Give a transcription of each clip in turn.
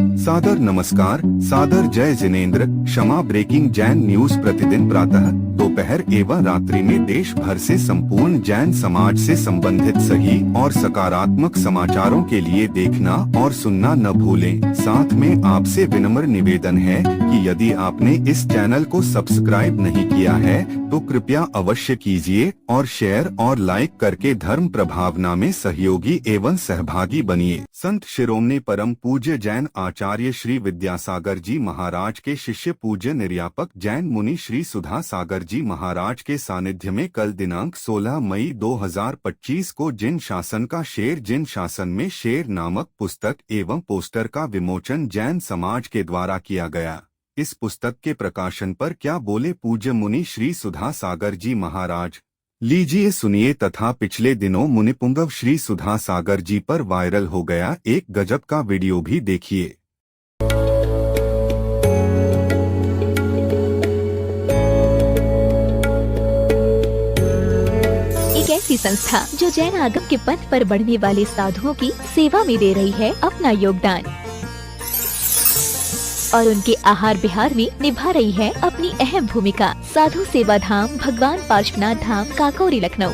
सादर नमस्कार, सादर जय जिनेंद्र। क्षमा ब्रेकिंग जैन न्यूज प्रतिदिन प्रातः, दोपहर एवं रात्रि में देश भर से संपूर्ण जैन समाज से संबंधित सही और सकारात्मक समाचारों के लिए देखना और सुनना न भूलें। साथ में आपसे विनम्र निवेदन है कि यदि आपने इस चैनल को सब्सक्राइब नहीं किया है तो कृपया अवश्य कीजिए और शेयर और लाइक करके धर्म प्रभावना में सहयोगी एवं सहभागी बनिए। संत शिरोमणि परम पूज्य जैन आचार्य श्री विद्यासागर जी महाराज के शिष्य पूज्य निर्यापक जैन मुनि श्री सुधा सागर जी महाराज के सानिध्य में कल दिनांक 16 मई 2025 को जिन शासन का शेर जिन शासन में शेर नामक पुस्तक एवं पोस्टर का विमोचन जैन समाज के द्वारा किया गया। इस पुस्तक के प्रकाशन पर क्या बोले पूज्य मुनि श्री सुधा सागर जी महाराज, लीजिए सुनिए। तथा पिछले दिनों मुनिपुंगव श्री सुधा सागर जी पर वायरल हो गया एक गजब का वीडियो भी देखिए। एक ऐसी संस्था जो जैन आगम के पथ पर बढ़ने वाले साधुओं की सेवा में दे रही है अपना योगदान और उनके आहार विहार में निभा रही है अपनी अहम भूमिका। साधु सेवा धाम भगवान पार्श्वनाथ धाम काकोरी लखनऊ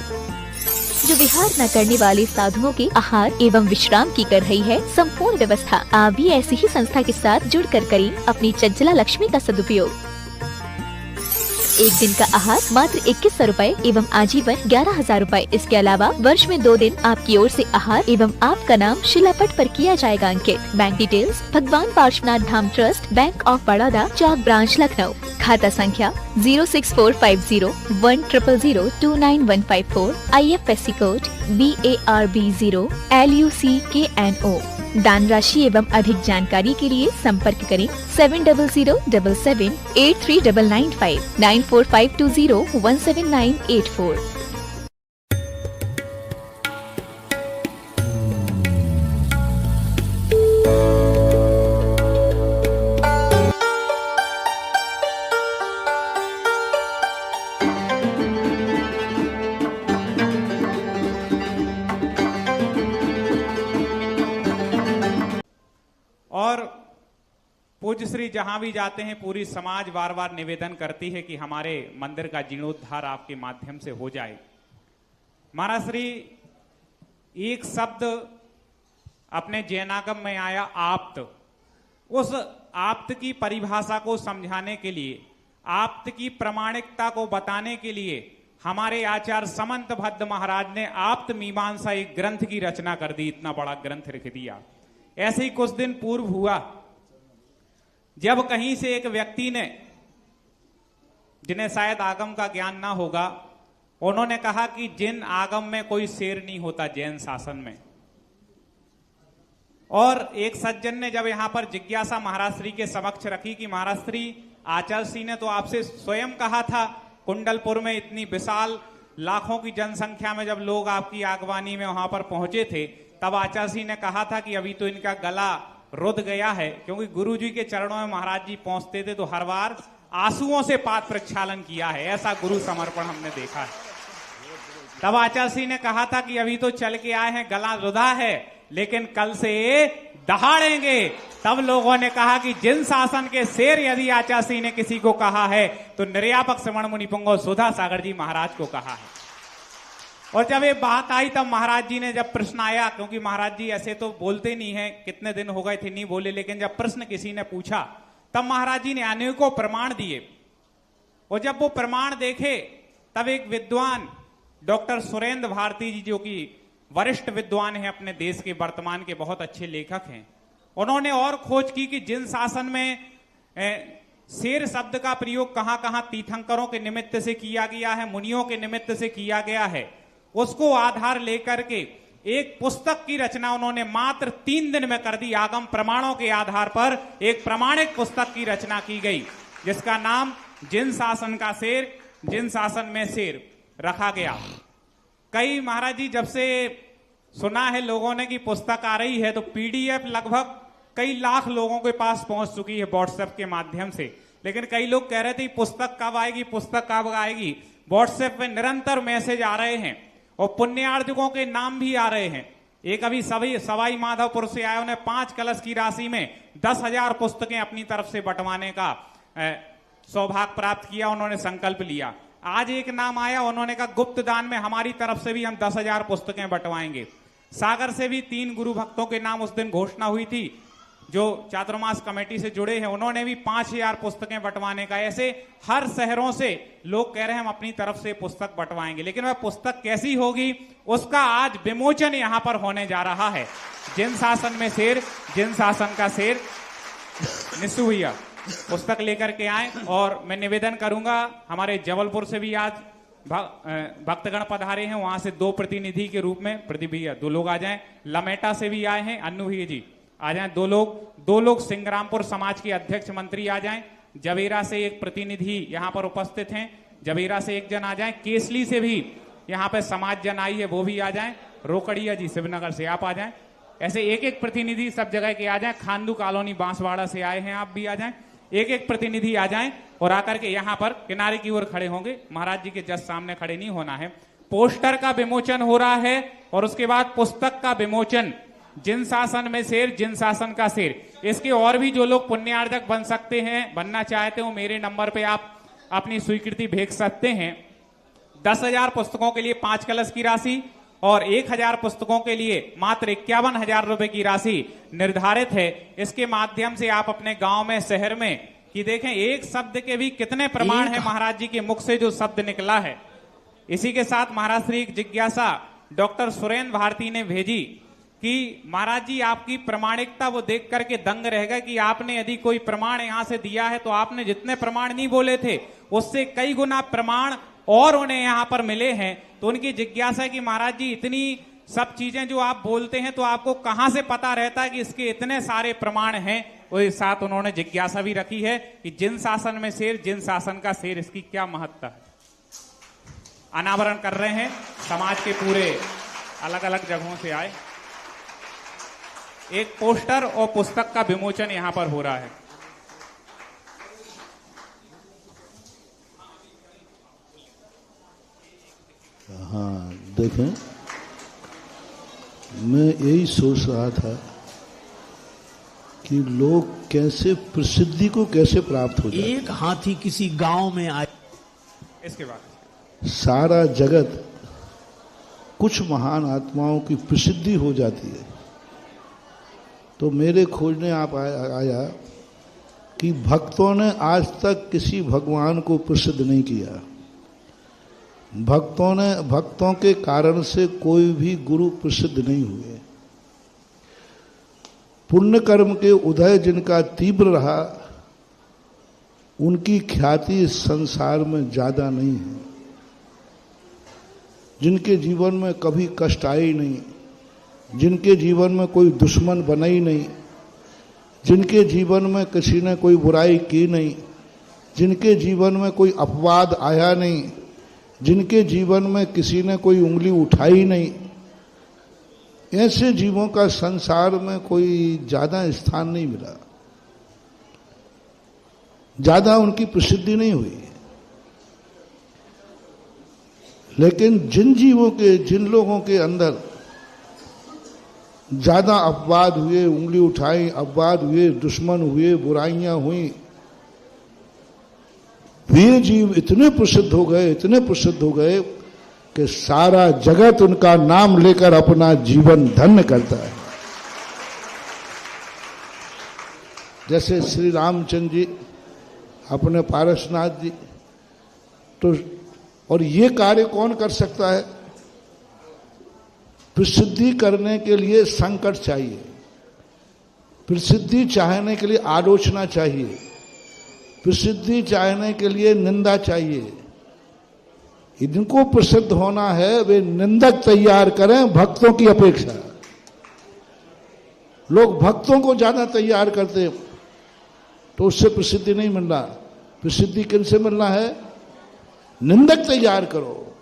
जो विहार न करने वाले साधुओं के आहार एवं विश्राम की कर रही है संपूर्ण व्यवस्था। आप भी ऐसी ही संस्था के साथ जुड़कर करें अपनी चंचला लक्ष्मी का सदुपयोग। एक दिन का आहार मात्र 2100 रूपए एवं आजीवन 11,000 रूपए। इसके अलावा वर्ष में 2 दिन आपकी ओर से आहार एवं आपका नाम शिलापट पर किया जाएगा अंकित। Bank details Bhagwan Parshvanath Dham trust, bank of Baroda, Chowk branch Lucknow. खाता संख्या 064501000291154। IFSC code BARB0 LUCKNO। दान राशि एवं अधिक जानकारी के लिए संपर्क करें 7007783995 9452017984। और पूज्य श्री जहां भी जाते हैं पूरी समाज बार बार निवेदन करती है कि हमारे मंदिर का जीर्णोद्धार आपके माध्यम से हो जाए। महाराज श्री एक शब्द अपने जैनागम में आया आप्त। उस आप्त की परिभाषा को समझाने के लिए, आप्त की प्रामाणिकता को बताने के लिए हमारे आचार्य समंत भद्द महाराज ने आप्त मीमांसा एक ग्रंथ की रचना कर दी। इतना बड़ा ग्रंथ लिख दिया। ऐसे ही कुछ दिन पूर्व हुआ जब कहीं से एक व्यक्ति ने, जिन्हें शायद आगम का ज्ञान ना होगा, उन्होंने कहा कि जिन आगम में कोई शेर नहीं होता जैन शासन में। और एक सज्जन ने जब यहां पर जिज्ञासा महाराज श्री के समक्ष रखी कि महाराज श्री, आचार्य श्री ने तो आपसे स्वयं कहा था, कुंडलपुर में इतनी विशाल लाखों की जनसंख्या में जब लोग आपकी आगवानी में वहां पर पहुंचे थे, तब आचार्य जी ने कहा था कि अभी तो इनका गला रुध गया है, क्योंकि गुरु जी के चरणों में महाराज जी पहुंचते थे तो हर बार आंसुओं से पाद प्रक्षालन किया है। ऐसा गुरु समर्पण हमने देखा है। तब आचार्य जी ने कहा था कि अभी तो चल के आए हैं, गला रुधा है, लेकिन कल से दहाड़ेंगे। तब लोगों ने कहा कि जिन शासन के शेर यदि आचार्य जी ने किसी को कहा है तो निर्यापक श्रवण मुनि पुंगव सुधा सागर जी महाराज को कहा है। और जब ये बात आई तब महाराज जी ने, जब प्रश्न आया, क्योंकि महाराज जी ऐसे तो बोलते नहीं है, कितने दिन हो गए थे नहीं बोले, लेकिन जब प्रश्न किसी ने पूछा तब महाराज जी ने अनेकों प्रमाण दिए। और जब वो प्रमाण देखे तब एक विद्वान डॉक्टर सुरेंद्र भारती जी, जो कि वरिष्ठ विद्वान हैं अपने देश के, वर्तमान के बहुत अच्छे लेखक हैं, उन्होंने और खोज की कि जिन शासन में शेर शब्द का प्रयोग कहां कहां तीर्थंकरों के निमित्त से किया गया है, मुनियों के निमित्त से किया गया है, उसको आधार लेकर के एक पुस्तक की रचना उन्होंने मात्र 3 दिन में कर दी। आगम प्रमाणों के आधार पर एक प्रामाणिक पुस्तक की रचना की गई, जिसका नाम जिन शासन का शेर जिन शासन में शेर रखा गया। कई महाराज जी जब से सुना है लोगों ने कि पुस्तक आ रही है, तो PDF लगभग कई लाख लोगों के पास पहुंच चुकी है व्हाट्सएप के माध्यम से। लेकिन कई लोग कह रहे थे पुस्तक कब आएगी, पुस्तक कब आएगी। व्हाट्सएप पे निरंतर मैसेज आ रहे हैं और पुण्यार्जकों के नाम भी आ रहे हैं। एक अभी सवाई माधोपुर से आए, उन्हें 5 कलश की राशि में 10,000 पुस्तकें अपनी तरफ से बंटवाने का सौभाग्य प्राप्त किया, उन्होंने संकल्प लिया। आज एक नाम आया, उन्होंने कहा गुप्त दान में हमारी तरफ से भी हम 10,000 पुस्तकें बंटवाएंगे। सागर से भी 3 गुरु भक्तों के नाम उस दिन घोषणा हुई थी जो चातुर्मास कमेटी से जुड़े हैं, उन्होंने भी 5,000 पुस्तकें बंटवाने का। ऐसे हर शहरों से लोग कह रहे हैं हम अपनी तरफ से पुस्तक बंटवाएंगे, लेकिन वह पुस्तक कैसी होगी उसका आज विमोचन यहां पर होने जा रहा है। जिन शासन में शेर, जिन शासन का शेर। निस्सू भैया पुस्तक लेकर के आए, और मैं निवेदन करूंगा, हमारे जबलपुर से भी आज भक्तगण पधारे हैं, वहां से 2 प्रतिनिधि के रूप में प्रदीप भैया 2 लोग आ जाएं। लमेटा से भी आए हैं, अन्नू भैया जी आ जाएं, 2 लोग सिंग्रामपुर समाज के अध्यक्ष मंत्री आ जाएं। जवेरा से एक प्रतिनिधि यहां पर उपस्थित हैं, जवेरा से एक जन आ जाएं। केसली से भी यहां पर समाज जन आई है, वो भी आ जाएं। रोकड़िया जी शिवनगर से आप आ जाएं। ऐसे एक प्रतिनिधि सब जगह के आ जाएं। खांडू कॉलोनी बांसवाड़ा से आए हैं, आप भी आ जाएं। एक प्रतिनिधि आ जाएं और आकर के यहां पर किनारे की ओर खड़े होंगे। महाराज जी के जस्ट सामने खड़े नहीं होना है। पोस्टर का विमोचन हो रहा है और उसके बाद पुस्तक का विमोचन, जिन शासन में शेर, जिन शासन का शेर। इसके और भी जो लोग पुण्यार्जक बन सकते हैं, बनना चाहते हो, मेरे नंबर पे आप अपनी स्वीकृति भेज सकते हैं। 10,000 पुस्तकों के लिए 5 कलश की राशि और 1,000 पुस्तकों के लिए मात्र 51,000 रुपए की राशि निर्धारित है। इसके माध्यम से आप अपने गांव में, शहर में, कि देखें एक शब्द के भी कितने प्रमाण है महाराज जी के मुख से जो शब्द निकला है। इसी के साथ महाराज श्री एक जिज्ञासा डॉक्टर सुरेंद्र भारती ने भेजी कि महाराज जी आपकी प्रामाणिकता वो देख करके दंग रह गए कि आपने यदि कोई प्रमाण यहां से दिया है तो आपने जितने प्रमाण नहीं बोले थे उससे कई गुना प्रमाण और उन्हें यहां पर मिले हैं। तो उनकी जिज्ञासा है कि महाराज जी इतनी सब चीजें जो आप बोलते हैं तो आपको कहां से पता रहता है कि इसके इतने सारे प्रमाण हैं। और साथ उन्होंने जिज्ञासा भी रखी है कि जिन शासन में शेर, जिन शासन का शेर, इसकी क्या महत्ता है। अनावरण कर रहे हैं, समाज के पूरे अलग अलग जगहों से आए। एक पोस्टर और पुस्तक का विमोचन यहां पर हो रहा है। हाँ देखें, मैं यही सोच रहा था कि लोग कैसे प्रसिद्धि को कैसे प्राप्त हो जाए। एक हाथी किसी गांव में आए, इसके बाद सारा जगत कुछ महान आत्माओं की प्रसिद्धि हो जाती है। तो मेरे खोजने आप आया कि भक्तों ने आज तक किसी भगवान को प्रसिद्ध नहीं किया। भक्तों के कारण से कोई भी गुरु प्रसिद्ध नहीं हुए। पुण्य कर्म के उदय जिनका तीव्र रहा, उनकी ख्याति संसार में ज्यादा नहीं है। जिनके जीवन में कभी कष्ट आई नहीं, जिनके जीवन में कोई दुश्मन बना ही नहीं, जिनके जीवन में किसी ने कोई बुराई की नहीं, जिनके जीवन में कोई अपवाद आया नहीं, जिनके जीवन में किसी ने कोई उंगली उठाई नहीं, ऐसे जीवों का संसार में कोई ज्यादा स्थान नहीं मिला, ज्यादा उनकी प्रसिद्धि नहीं हुई। लेकिन जिन लोगों के अंदर ज्यादा अपवाद हुए, उंगली उठाई, अपवाद हुए, दुश्मन हुए, बुराइयां हुई, वे जीव इतने प्रसिद्ध हो गए कि सारा जगत उनका नाम लेकर अपना जीवन धन्य करता है। जैसे श्री रामचंद्र जी, अपने पारसनाथ जी, तो और ये कार्य कौन कर सकता है? प्रसिद्धि करने के लिए संकट चाहिए, प्रसिद्धि चाहने के लिए आलोचना चाहिए, प्रसिद्धि चाहने के लिए निंदा चाहिए। इनको प्रसिद्ध होना है, वे निंदक तैयार करें भक्तों की अपेक्षा। लोग भक्तों को ज्यादा तैयार करते तो उससे प्रसिद्धि नहीं मिल रहा। प्रसिद्धि किनसे मिलना है? निंदक तैयार करो,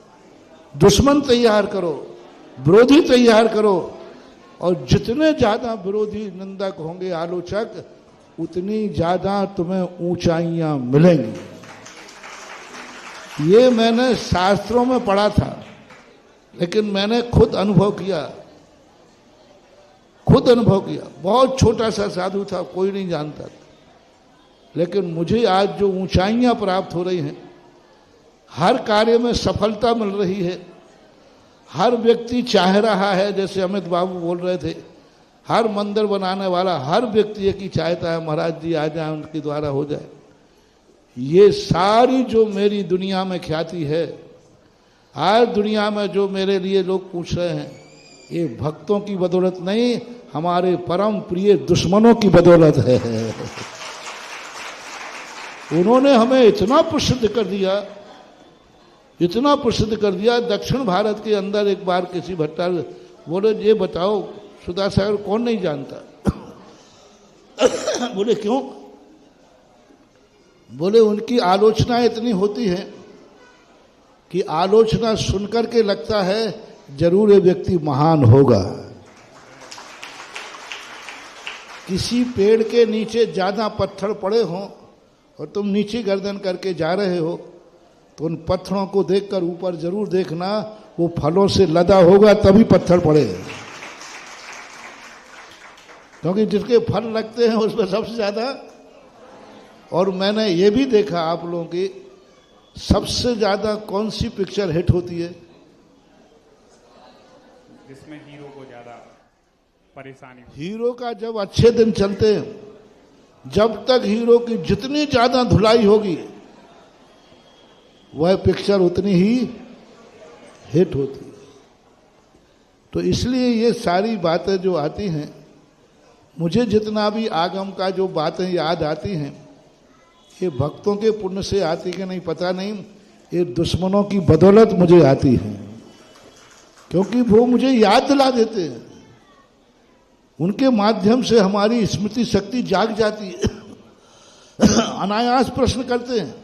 दुश्मन तैयार करो, विरोधी तैयार करो, और जितने ज्यादा विरोधी निंदक होंगे, आलोचक, उतनी ज्यादा तुम्हें ऊंचाइयां मिलेंगी। ये मैंने शास्त्रों में पढ़ा था, लेकिन मैंने खुद अनुभव किया खुद अनुभव किया। बहुत छोटा सा साधु था, कोई नहीं जानता था, लेकिन मुझे आज जो ऊंचाइयां प्राप्त हो रही हैं, हर कार्य में सफलता मिल रही है, हर व्यक्ति चाह रहा है, जैसे अमित बाबू बोल रहे थे, हर मंदिर बनाने वाला हर व्यक्ति एक ही चाहता है महाराज जी आ जाए, उनके द्वारा हो जाए। ये सारी जो मेरी दुनिया में ख्याति है, आज दुनिया में जो मेरे लिए लोग पूछ रहे हैं, ये भक्तों की बदौलत नहीं, हमारे परम प्रिय दुश्मनों की बदौलत है। उन्होंने हमें इतना प्रसिद्ध कर दिया, इतना प्रसिद्ध कर दिया। दक्षिण भारत के अंदर एक बार किसी भट्टा बोले, ये बताओ सुधा सागर कौन नहीं जानता? बोले क्यों? बोले उनकी आलोचना इतनी होती है कि आलोचना सुनकर के लगता है जरूर ये व्यक्ति महान होगा। किसी पेड़ के नीचे ज्यादा पत्थर पड़े हों और तुम नीचे गर्दन करके जा रहे हो, तो उन पत्थरों को देखकर ऊपर जरूर देखना, वो फलों से लदा होगा तभी पत्थर पड़े, क्योंकि जिसके फल लगते हैं उसमें सबसे ज्यादा। और मैंने ये भी देखा आप लोगों की सबसे ज्यादा कौन सी पिक्चर हिट होती है? जिसमें हीरो को ज्यादा परेशानी हो। हीरो का जब अच्छे दिन चलते हैं, जब तक हीरो की जितनी ज्यादा धुलाई होगी वह पिक्चर उतनी ही हिट होती है। तो इसलिए ये सारी बातें जो आती हैं, मुझे जितना भी आगम का जो बातें याद आती हैं, ये भक्तों के पुण्य से आती कि नहीं पता नहीं, ये दुश्मनों की बदौलत मुझे आती है, क्योंकि वो मुझे याद दिला देते हैं। उनके माध्यम से हमारी स्मृति शक्ति जाग जाती है। अनायास प्रश्न करते हैं।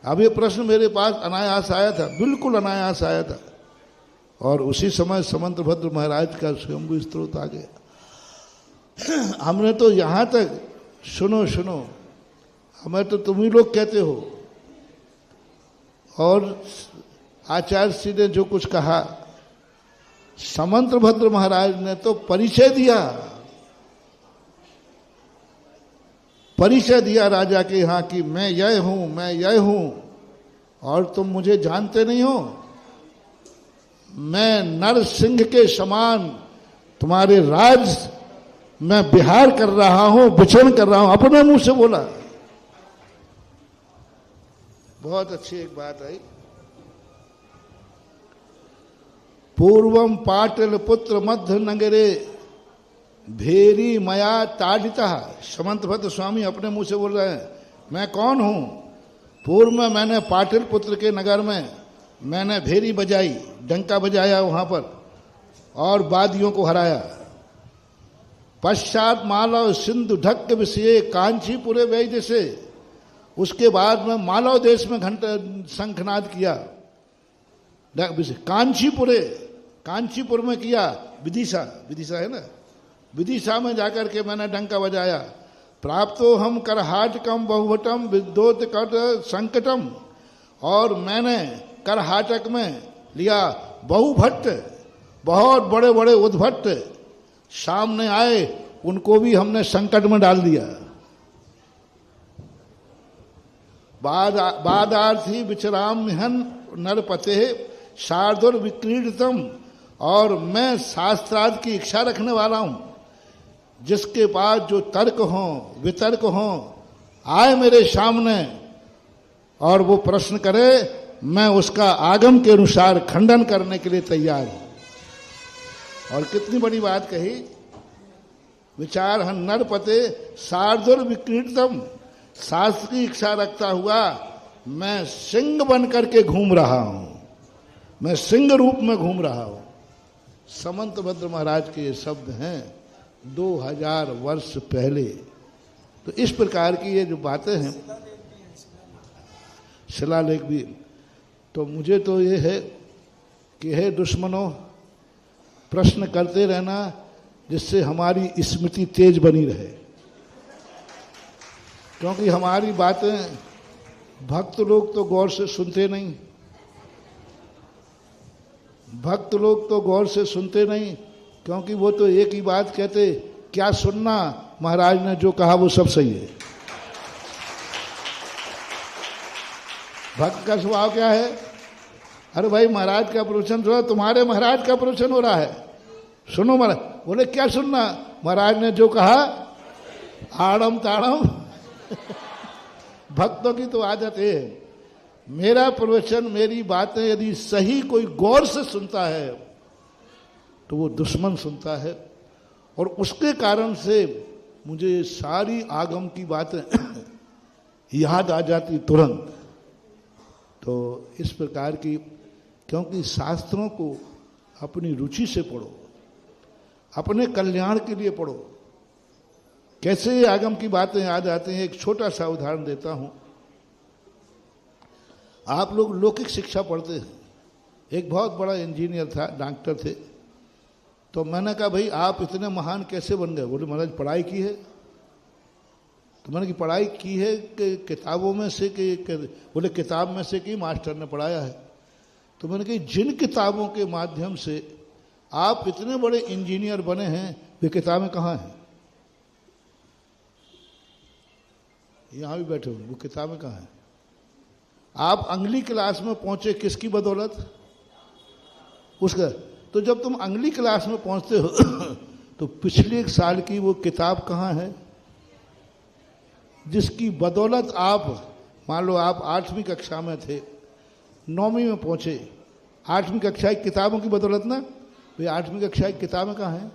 अब ये प्रश्न मेरे पास अनायास आया था, बिल्कुल अनायास आया था, और उसी समय समंतभद्र महाराज का स्वयंभू स्त्रोत आ गया। हमने तो यहाँ तक, सुनो सुनो, हमें तो तुम ही लोग कहते हो, और आचार्य जी ने जो कुछ कहा, समंतभद्र महाराज ने तो परिचय दिया, परिचय दिया राजा के यहाँ कि मैं यह हूं, मैं यह हूं, और तुम मुझे जानते नहीं हो। मैं नरसिंह के समान तुम्हारे राज में विहार कर रहा हूं, विचरण कर रहा हूं, अपने मुंह से बोला। बहुत अच्छी एक बात आई। पूर्वम पाटल पुत्र मध्य नगरे भेरी मया ताड़िता। समंतभद्र स्वामी अपने मुंह से बोल रहे हैं, मैं कौन हूं? पूर्व में मैंने पाटिल पुत्र के नगर में मैंने भेरी बजाई, डंका बजाया वहां पर, और वादियों को हराया। पश्चात मालव सिंधु ढक विषय कांचीपुरे वैद्य से, उसके बाद में मालव देश में घंटा शंखनाद किया। कांचीपुरे, कांचीपुर में किया, विदिशा, विदिशा है ना, विदिशा में जाकर के मैंने डंका बजाया। प्राप्तो हम करहाटकम बहुभटम विद्योत कट संकटम, और मैंने करहाटक में लिया बहुभट्ट, बहुत बड़े बड़े उद्भट्ट सामने आए, उनको भी हमने संकट में डाल दिया। बादार्थी विचराम हन नरपते शार्दुर विक्रीडतम, और मैं शास्त्रार्थ की इच्छा रखने वाला हूं। जिसके पास जो तर्क हो, वितर्क हो, आए मेरे सामने और वो प्रश्न करे, मैं उसका आगम के अनुसार खंडन करने के लिए तैयार हूं। और कितनी बड़ी बात कही, विचार हन नरपते शार्दुर विक्रीडतम, शास्त्र की इच्छा रखता हुआ मैं सिंह बन करके घूम रहा हूं, मैं सिंह रूप में घूम रहा हूं। समंतभद्र महाराज के ये शब्द हैं 2000 वर्ष पहले। तो इस प्रकार की ये जो बातें हैं, शिलालेख भी, तो मुझे तो ये है कि हे दुश्मनों, प्रश्न करते रहना, जिससे हमारी स्मृति तेज बनी रहे, क्योंकि हमारी बातें भक्त लोग तो गौर से सुनते नहीं, भक्त लोग तो गौर से सुनते नहीं, क्योंकि वो तो एक ही बात कहते, क्या सुनना, महाराज ने जो कहा वो सब सही है। भक्त का स्वभाव क्या है? अरे भाई महाराज का प्रवचन सुनो, तुम्हारे महाराज का प्रवचन हो रहा है, सुनो महाराज। बोले क्या सुनना, महाराज ने जो कहा आड़म ताड़म। भक्तों की तो आदत है, मेरा प्रवचन मेरी बातें यदि सही कोई गौर से सुनता है तो वो दुश्मन सुनता है, और उसके कारण से मुझे सारी आगम की बातें याद आ जाती तुरंत। तो इस प्रकार की, क्योंकि शास्त्रों को अपनी रुचि से पढ़ो, अपने कल्याण के लिए पढ़ो। कैसे ये आगम की बातें याद आती हैं, एक छोटा सा उदाहरण देता हूं। आप लोग लौकिक शिक्षा पढ़ते हैं। एक बहुत बड़ा इंजीनियर था, डॉक्टर थे, तो मैंने कहा भाई आप इतने महान कैसे बन गए? बोले महाराज पढ़ाई की है। तो मैंने की पढ़ाई की है कि किताबों में से कि बोले किताब में से कि मास्टर ने पढ़ाया है। तो मैंने कहा जिन किताबों के माध्यम से आप इतने बड़े इंजीनियर बने हैं वे किताबें कहाँ हैं? यहाँ भी बैठे हुए, वो किताबें कहाँ हैं? आप अगली क्लास में पहुंचे किसकी बदौलत? उसका। तो जब तुम अगली क्लास में पहुंचते हो तो पिछले एक साल की वो किताब कहाँ है जिसकी बदौलत आप, मान लो आप 8वीं कक्षा में थे, 9वीं में पहुंचे, 8वीं कक्षा की किताबों की बदौलत ना, भाई 8वीं कक्षा की किताबें कहाँ हैं?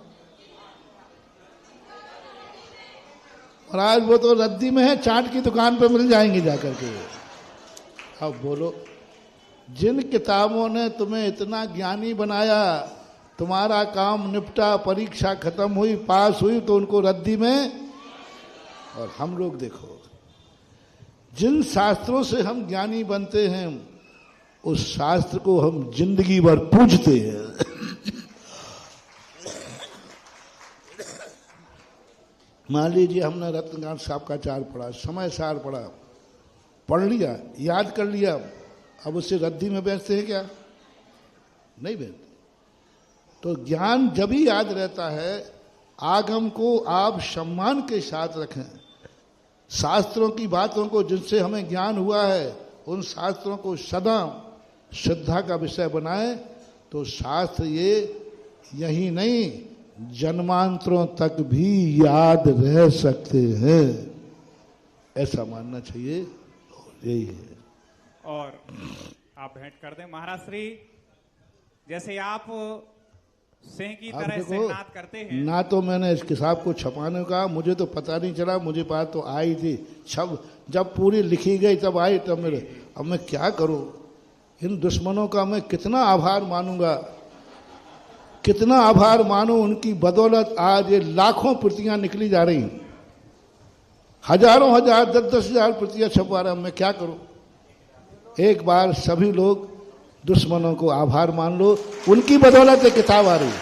और आज वो तो रद्दी में है, चाट की दुकान पे मिल जाएंगी जाकर के। अब बोलो, जिन किताबों ने तुम्हें इतना ज्ञानी बनाया, तुम्हारा काम निपटा, परीक्षा खत्म हुई, पास हुई, तो उनको रद्दी में। और हम लोग देखो, जिन शास्त्रों से हम ज्ञानी बनते हैं उस शास्त्र को हम जिंदगी भर पूजते हैं। मान लीजिए हमने रत्नकांत साहब का चार पढ़ा, समय सार पढ़ा, पढ़ लिया, याद कर लिया, अब उससे रद्दी में बेचते हैं क्या? नहीं बेचते। तो ज्ञान जब ही याद रहता है, आगम को आप सम्मान के साथ रखें, शास्त्रों की बातों को जिनसे हमें ज्ञान हुआ है उन शास्त्रों को सदा श्रद्धा का विषय बनाए, तो शास्त्र ये यही नहीं जन्मांतरों तक भी याद रह सकते हैं, ऐसा मानना चाहिए। यही है। और आप भेंट कर दें महाराज श्री, जैसे आप सिंह की अब तरह देखो, सिंहनाद करते हैं। ना तो मैंने इस किताब को छपाने का, मुझे तो पता नहीं चला, मुझे पास तो आई थी, जब पूरी लिखी गई तब आई, तब मेरे, अब मैं क्या करूं? इन दुश्मनों का मैं कितना आभार मानूंगा, कितना आभार मानूं, उनकी बदौलत आज ये लाखों प्रतियां निकली जा रही, हजारों हजार, 10-10 हजार प्रतियां छपवा रहा हूं, मैं क्या करूं? एक बार सभी लोग दुश्मनों को आभार मान लो, उनकी बदौलत ये किताब आ रही है,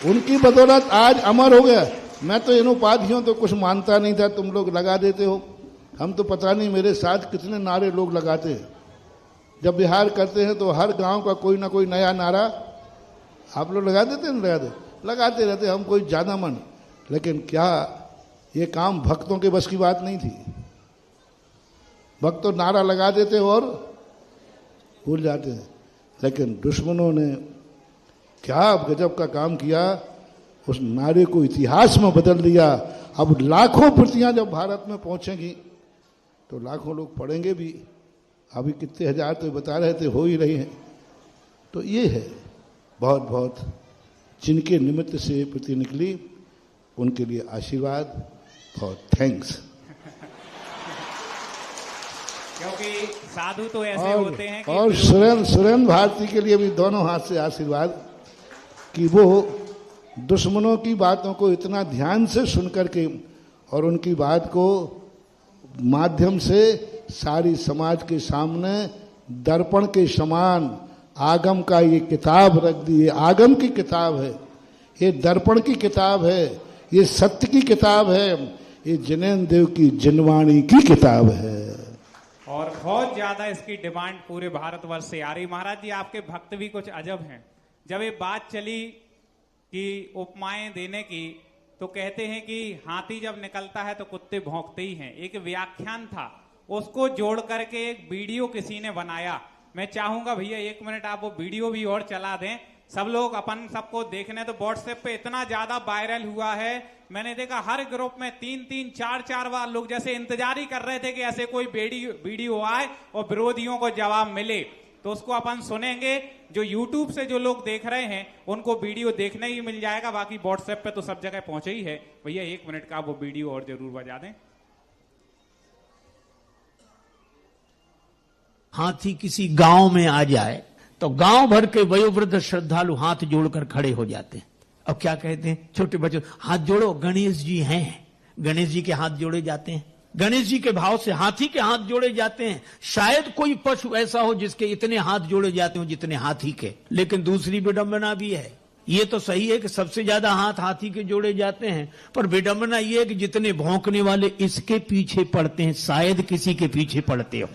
उनकी बदौलत आज अमर हो गया। मैं तो इन उपाधियों तो कुछ मानता नहीं था, तुम लोग लगा देते हो, हम तो पता नहीं मेरे साथ कितने नारे लोग लगाते हैं। जब बिहार करते हैं तो हर गांव का कोई ना कोई नया नारा आप लोग लगा देते हैं, लगाते रहते, हम कोई ज्यादा मन। लेकिन क्या ये काम भक्तों के बस की बात नहीं थी? भक्त तो नारा लगा देते और भूल जाते हैं, लेकिन दुश्मनों ने क्या गजब का काम किया, उस नारे को इतिहास में बदल दिया। अब लाखों प्रतियां जब भारत में पहुंचेंगी तो लाखों लोग पढ़ेंगे भी, अभी कितने हजार तो बता रहे थे हो ही रही हैं। तो ये है, बहुत बहुत जिनके निमित्त से प्रति निकली उनके लिए आशीर्वाद, बहुत थैंक्स। क्योंकि साधु तो ऐसे होते हैं कि और सुरेंद्र भारती के लिए भी दोनों हाथ से आशीर्वाद कि वो दुश्मनों की बातों को इतना ध्यान से सुन करके और उनकी बात को माध्यम से सारी समाज के सामने दर्पण के समान आगम का ये किताब रख दी है। आगम की किताब है, ये दर्पण की किताब है, ये सत्य की किताब है, ये जिनेन्द्र देव की जिनवाणी की किताब है। और बहुत ज्यादा इसकी डिमांड पूरे भारतवर्ष से आ रही। महाराज जी आपके भक्त भी कुछ अजब हैं, जब ये बात चली कि उपमाएं देने की, तो कहते हैं कि हाथी जब निकलता है तो कुत्ते भौंकते ही हैं। एक व्याख्यान था, उसको जोड़ करके एक वीडियो किसी ने बनाया। मैं चाहूंगा भैया 1 मिनट आप वो वीडियो भी और चला दें, सब लोग अपन सबको देखने। तो व्हाट्सएप पे इतना ज्यादा वायरल हुआ है, मैंने देखा हर ग्रुप में 3-3, 4-4 बार लोग जैसे इंतजार ही कर रहे थे कि ऐसे कोई वीडियो आए और विरोधियों को जवाब मिले। तो उसको अपन सुनेंगे। जो यूट्यूब से जो लोग देख रहे हैं उनको वीडियो देखने ही मिल जाएगा, बाकी व्हाट्सएप पे तो सब जगह पहुंचे ही है। भैया 1 मिनट का वो वीडियो और जरूर बजा दें। हाथी किसी गांव में आ जाए तो गांव भर के वयोवृद्ध श्रद्धालु हाथ जोड़कर खड़े हो जाते हैं। अब क्या कहते हैं, छोटे बच्चों हाथ जोड़ो, गणेश जी हैं। गणेश जी के हाथ जोड़े जाते हैं। गणेश जी के भाव से हाथी के हाथ जोड़े जाते हैं। शायद कोई पशु ऐसा हो जिसके इतने हाथ जोड़े जाते हो जितने हाथी के। लेकिन दूसरी विडंबना भी है। ये तो सही है कि सबसे ज्यादा हाथ हाथी के जोड़े जाते हैं, पर विडंबना ये है कि जितने भौंकने वाले इसके पीछे पड़ते हैं, शायद किसी के पीछे पड़ते हो।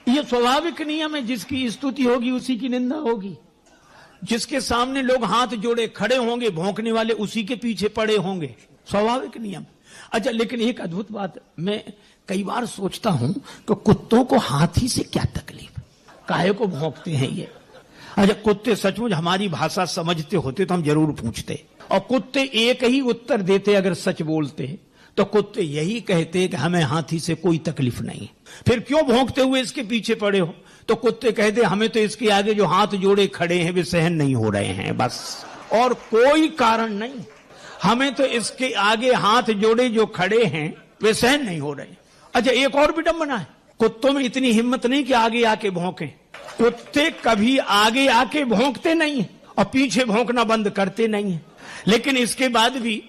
ये स्वाभाविक नियम है, जिसकी स्तुति होगी उसी की निंदा होगी। जिसके सामने लोग हाथ जोड़े खड़े होंगे, भौंकने वाले उसी के पीछे पड़े होंगे, स्वाभाविक नियम। अच्छा, लेकिन एक अद्भुत बात मैं कई बार सोचता हूं कि कुत्तों को हाथी से क्या तकलीफ, काहे को भौंकते हैं ये। अच्छा, कुत्ते सचमुच हमारी भाषा समझते होते तो हम जरूर पूछते, और कुत्ते एक ही उत्तर देते अगर सच बोलते तो कुत्ते यही कहते कि हमें हाथी से कोई तकलीफ नहीं। फिर क्यों भौंकते हुए इसके पीछे पड़े हो? तो कुत्ते कहते हमें तो इसके आगे जो हाथ जोड़े खड़े हैं वे सहन नहीं हो रहे हैं, बस, और कोई कारण नहीं। हमें तो इसके आगे हाथ जोड़े जो खड़े हैं वे सहन नहीं हो रहे। अच्छा, एक और विडंबना है, कुत्तों में इतनी हिम्मत नहीं कि आगे आके भौंके। कुत्ते कभी आगे आके भौंकते नहीं है और पीछे भौंकना बंद करते नहीं है। लेकिन इसके बाद भी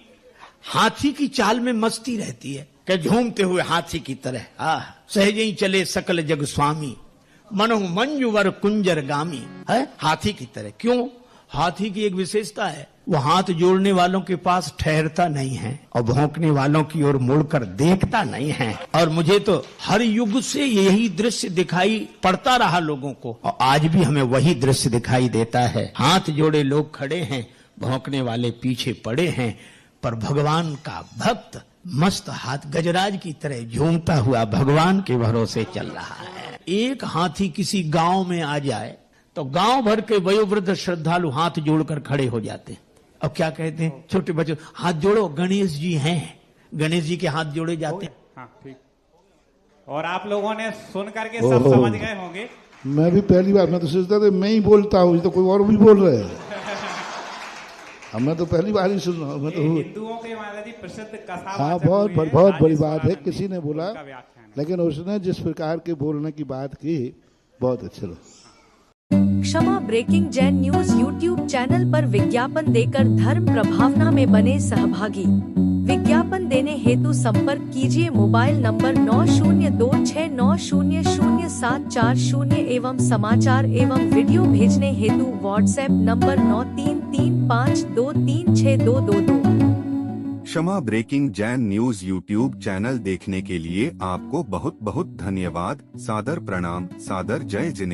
हाथी की चाल में मस्ती रहती है कि झूमते हुए हाथी की तरह सहज ही चले सकल जग स्वामी, मनो मंजुवर कुंजर गामी, है हाथी की तरह। क्यों? हाथी की एक विशेषता है, वो हाथ जोड़ने वालों के पास ठहरता नहीं है और भौंकने वालों की ओर मुड़कर देखता नहीं है। और मुझे तो हर युग से यही दृश्य दिखाई पड़ता रहा लोगों को, और आज भी हमें वही दृश्य दिखाई देता है। हाथ जोड़े लोग खड़े हैं, भौंकने वाले पीछे पड़े हैं, पर भगवान का भक्त मस्त हाथ गजराज की तरह झूमता हुआ भगवान के भरोसे चल रहा है। एक हाथी किसी गांव में आ जाए तो गांव भर के वयोवृद्ध श्रद्धालु हाथ जोड़कर खड़े हो जाते हैं। अब क्या कहते हैं, छोटे बच्चों हाथ जोड़ो, गणेश जी हैं। गणेश जी के हाथ जोड़े जाते हैं। हाँ, ठीक। और आप लोगों ने सुन करके सब समझ गए होंगे। मैं भी पहली बार, मैं तो सोचता था मैं ही बोलता हूँ, तो कोई और भी बोल रहे हैं। मैं तो पहली बार ही सुन रहा हूँ। मैं तो हिंदुओं के महाराज जी प्रसिद्ध कथा। हाँ, बहुत बड़ी बात है। किसी ने बोला, लेकिन उसने जिस प्रकार के बोलने की बात की, बहुत अच्छा लगा। Kshama breaking Jain news YouTube channel पर विज्ञापन देकर धर्म प्रभावना में बने सहभागी। विज्ञापन देने हेतु संपर्क कीजिए मोबाइल नंबर 9026900740 एवं समाचार एवं वीडियो भेजने हेतु WhatsApp number 9335236222। Kshama breaking Jain news YouTube channel देखने के लिए आपको बहुत बहुत धन्यवाद। सादर प्रणाम, सादर जय जिनेंद्र।